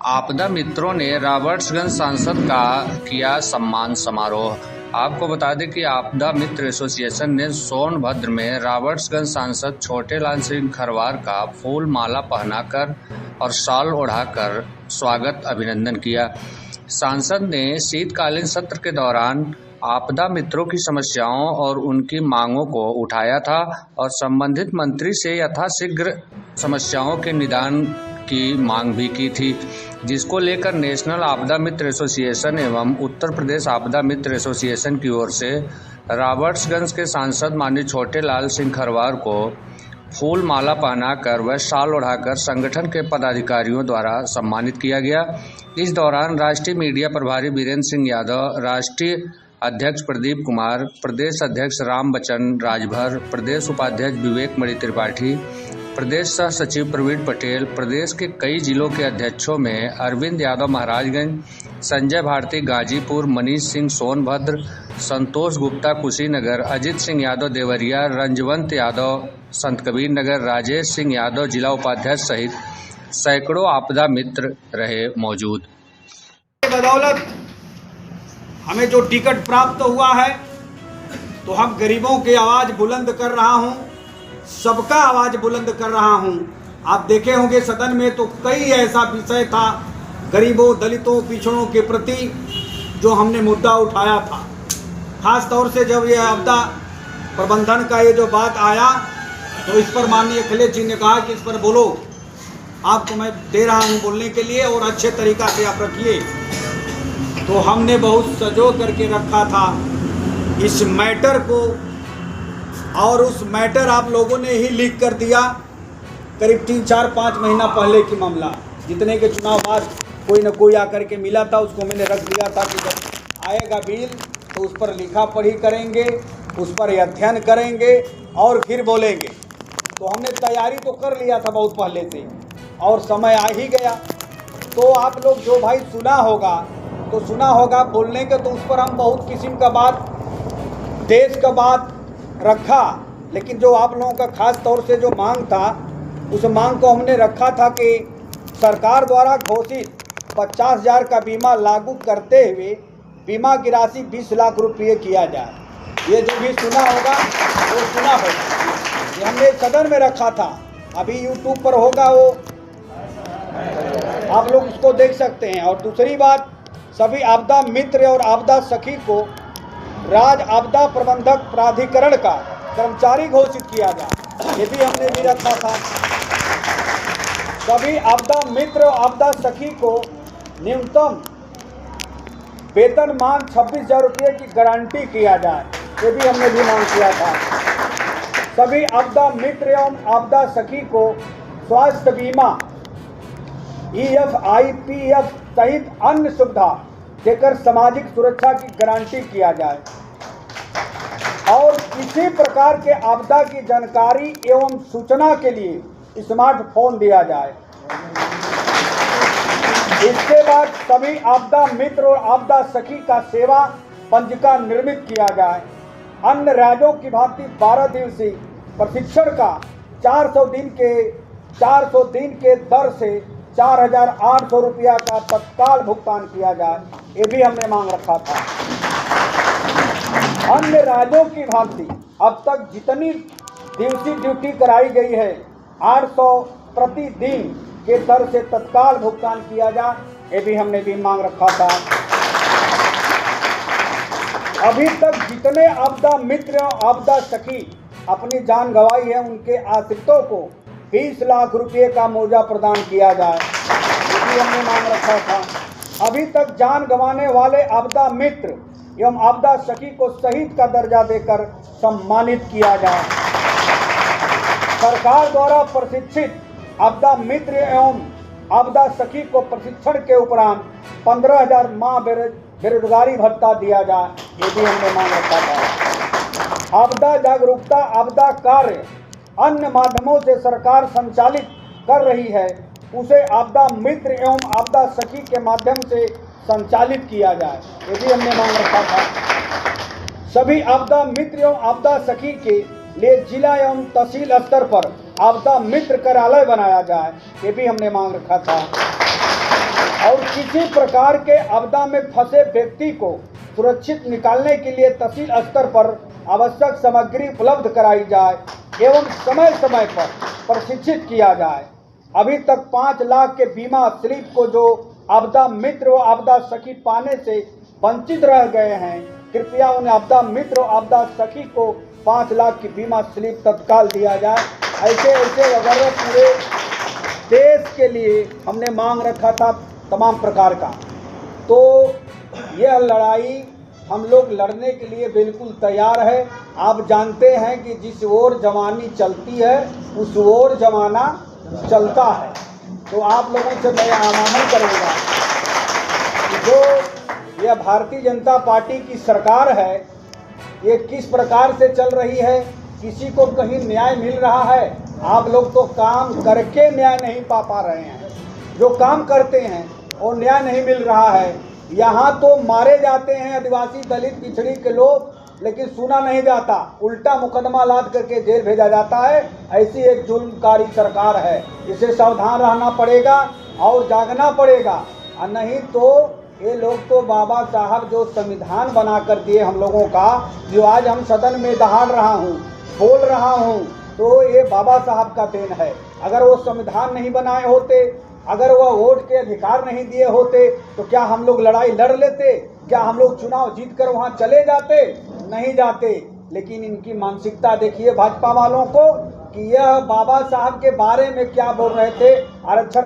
आपदा मित्रों ने रॉबर्ट्सगंज सांसद का किया सम्मान समारोह। आपको बता दें कि आपदा मित्र एसोसिएशन ने सोनभद्र में रॉबर्ट्सगंज सांसद छोटेलाल सिंह खरवार का फूल माला पहनाकर और शॉल ओढ़ाकर स्वागत अभिनंदन किया। सांसद ने शीतकालीन सत्र के दौरान आपदा मित्रों की समस्याओं और उनकी मांगों को उठाया था और संबंधित मंत्री से यथाशीघ्र समस्याओं के निदान की मांग भी की थी, जिसको लेकर नेशनल आपदा मित्र एसोसिएशन एवं उत्तर प्रदेश आपदा मित्र एसोसिएशन की ओर से रॉबर्ट्सगंज के सांसद माननीय छोटेलाल सिंह खरवार को फूल माला पहनाकर व शाल ओढ़ाकर संगठन के पदाधिकारियों द्वारा सम्मानित किया गया। इस दौरान राष्ट्रीय मीडिया प्रभारी वीरेंद्र सिंह यादव, राष्ट्रीय अध्यक्ष प्रदीप कुमार, प्रदेश अध्यक्ष राम बच्चन राजभर, प्रदेश उपाध्यक्ष विवेक मणि त्रिपाठी, प्रदेश सह सचिव प्रवीण पटेल, प्रदेश के कई जिलों के अध्यक्षों में अरविंद यादव महाराजगंज, संजय भारती गाजीपुर, मनीष सिंह सोनभद्र, संतोष गुप्ता कुशीनगर, अजित सिंह यादव देवरिया, रंजवंत यादव संतकबीर नगर, राजेश सिंह यादव जिला उपाध्यक्ष सहित सैकड़ों आपदा मित्र रहे मौजूद। बदौलत हमें जो टिकट प्राप्त हुआ है तो हम गरीबों की आवाज़ बुलंद कर रहा हूं, सबका आवाज़ बुलंद कर रहा हूं। आप देखे होंगे सदन में तो कई ऐसा विषय था गरीबों, दलितों, पिछड़ों के प्रति जो हमने मुद्दा उठाया था। खास तौर से जब ये आपदा प्रबंधन का ये जो बात आया तो इस पर माननीय अखिलेश जी ने कहा कि इस पर बोलो, आपको मैं दे रहा हूं बोलने के लिए और अच्छे तरीक़ा से आप रखिए। तो हमने बहुत सजो करके रखा था इस मैटर को, और उस मैटर आप लोगों ने ही लीक कर दिया करीब 3-4-5 महीना पहले की मामला, जितने के चुनाव बाद कोई न कोई आकर के मिला था, उसको मैंने रख दिया था कि जब आएगा बिल तो उस पर लिखा पढ़ी करेंगे, उस पर अध्ययन करेंगे और फिर बोलेंगे। तो हमने तैयारी तो कर लिया था बहुत पहले से और समय आ ही गया। तो आप लोग जो भाई सुना होगा बोलने के, तो उस पर हम बहुत किस्म का बात, देश का बात रखा, लेकिन जो आप लोगों का खास तौर से जो मांग था, उस मांग को हमने रखा था कि सरकार द्वारा घोषित 50,000 का बीमा लागू करते हुए बीमा की राशि 20 लाख रुपये किया जाए। ये जो भी सुना होगा वो सुना होगा, ये हमने सदन में रखा था। अभी यूट्यूब पर होगा, वो आप लोग उसको देख सकते हैं। और दूसरी बात, सभी आपदा मित्र और आपदा सखी को राज्य आपदा प्रबंधक प्राधिकरण का कर्मचारी घोषित किया जाए, ये भी हमने भी रखा था। सभी आपदा मित्र और आपदा सखी को न्यूनतम वेतनमान 26,000 रुपये की गारंटी किया जाए, ये भी हमने भी मांग किया था। सभी आपदा मित्र एवं आपदा सखी को स्वास्थ्य बीमा, EFIPF सहित अन्य सुविधा देकर सामाजिक सुरक्षा की गारंटी किया जाए और किसी प्रकार के आपदा की जानकारी एवं सूचना के लिए स्मार्टफोन दिया जाए। इसके बाद सभी आपदा मित्र और आपदा सखी का सेवा पंजिका निर्मित किया जाए। अन्य राज्यों की भांति 12 दिवसीय प्रशिक्षण का 400 दिन के दर से 4,800 रुपया का तत्काल भुगतान किया जाए, ये भी हमने मांग रखा था। अन्य राज्यों की भांति अब तक जितनी दिवसीय ड्यूटी कराई गई है 800 प्रति दिन के दर से तत्काल भुगतान किया जाए, ये भी हमने भी मांग रखा था। अभी तक जितने आपदा मित्र और आपदा सखी अपनी जान गंवाई है, उनके आश्रितों को 20 लाख रुपये का मुआवजा प्रदान किया जाए, ये भी हमने मांग रखा था। अभी तक जान गंवाने वाले आपदा मित्र एवं आपदा सखी को शहीद का दर्जा देकर सम्मानित किया जाए। सरकार द्वारा प्रशिक्षित आपदा मित्र एवं आपदा सखी को प्रशिक्षण के उपरांत 15,000 माह बेरोजगारी भत्ता दिया जाए, ये भी हमने मांग रखा था। आपदा जागरूकता आपदा कार्य अन्य माध्यमों से सरकार संचालित कर रही है, उसे आपदा मित्र एवं आपदा सखी के माध्यम से संचालित किया जाए, ये भी हमने मांग रखा था। सभी आपदा मित्र एवं आपदा सखी के लिए जिला एवं तहसील स्तर पर आपदा मित्र कार्यालय बनाया जाए, ये भी हमने मांग रखा था। किसी प्रकार के आपदा में फंसे व्यक्ति को सुरक्षित निकालने के लिए तहसील स्तर पर आवश्यक सामग्री उपलब्ध कराई जाए एवं समय समय पर प्रशिक्षित किया जाए। अभी तक 5 लाख के बीमा स्लिप को जो आपदा मित्र व आपदा सखी पाने से वंचित रह गए हैं, कृपया उन आपदा मित्र और आपदा सखी को 5 लाख की बीमा स्लिप तत्काल दिया जाए। ऐसे वगैरह पूरे देश के लिए हमने मांग रखा था तमाम प्रकार का। तो यह लड़ाई हम लोग लड़ने के लिए बिल्कुल तैयार है। आप जानते हैं कि जिस ओर जवानी चलती है उस ओर जमाना चलता है। तो आप लोगों से मैं आह्वान करूँगा कि जो यह भारतीय जनता पार्टी की सरकार है, ये किस प्रकार से चल रही है, किसी को कहीं न्याय मिल रहा है? आप लोग तो काम करके न्याय नहीं पा रहे हैं। जो काम करते हैं वो न्याय नहीं मिल रहा है। यहाँ तो मारे जाते हैं आदिवासी दलित पिछड़ी के लोग, लेकिन सुना नहीं जाता, उल्टा मुकदमा लाद करके जेल भेजा जाता है। ऐसी एक जुल्मकारी सरकार है। इसे सावधान रहना पड़ेगा और जागना पड़ेगा, और नहीं तो ये लोग तो बाबा साहब जो संविधान बना कर दिए हम लोगों का, जो आज हम सदन में दहाड़ रहा हूँ, बोल रहा हूँ, तो ये बाबा साहब का देन है। अगर वो संविधान नहीं बनाए होते, अगर वह वोट के अधिकार नहीं दिए होते, तो क्या हम लोग लड़ाई लड़ लेते? क्या हम लोग चुनाव जीत कर वहाँ चले जाते? नहीं जाते। लेकिन इनकी मानसिकता देखिए भाजपा वालों को, कि यह बाबा साहब के बारे में क्या बोल रहे थे, आरक्षण